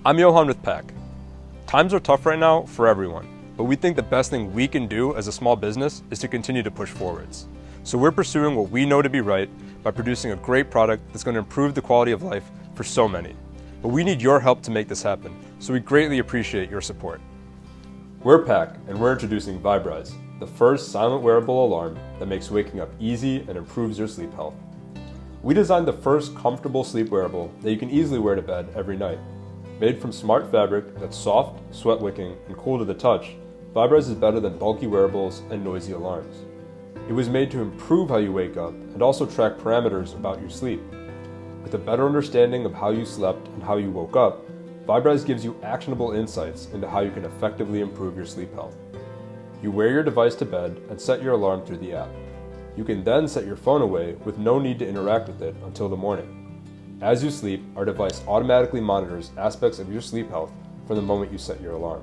I'm Johan with PAC. Times are tough right now for everyone, but we think the best thing we can do as a small business is to continue to push forwards. So we're pursuing what we know to be right by producing a great product that's going to improve the quality of life for so many. But we need your help to make this happen, so we greatly appreciate your support. We're PAC, and we're introducing VibeRise, the first silent wearable alarm that makes waking up easy and improves your sleep health. We designed the first comfortable sleep wearable that you can easily wear to bed every night. Made from smart fabric that's soft, sweat-wicking, and cool to the touch, VibeRise is better than bulky wearables and noisy alarms. It was made to improve how you wake up and also track parameters about your sleep. With a better understanding of how you slept and how you woke up, VibeRise gives you actionable insights into how you can effectively improve your sleep health. You wear your device to bed and set your alarm through the app. You can then set your phone away with no need to interact with it until the morning. As you sleep, our device automatically monitors aspects of your sleep health from the moment you set your alarm.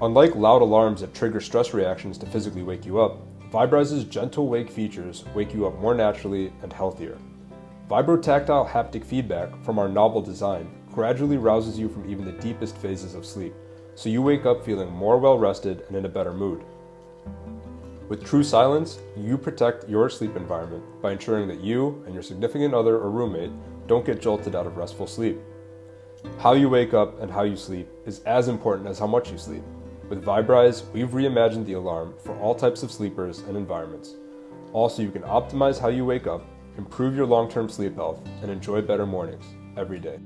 Unlike loud alarms that trigger stress reactions to physically wake you up, VibeRise's gentle wake features wake you up more naturally and healthier. Vibro-tactile haptic feedback from our novel design gradually rouses you from even the deepest phases of sleep, so you wake up feeling more well-rested and in a better mood. With True Silence, you protect your sleep environment by ensuring that you and your significant other or roommate don't get jolted out of restful sleep. How you wake up and how you sleep is as important as how much you sleep. With VibeRise, we've reimagined the alarm for all types of sleepers and environments. Also, you can optimize how you wake up, improve your long-term sleep health, and enjoy better mornings every day.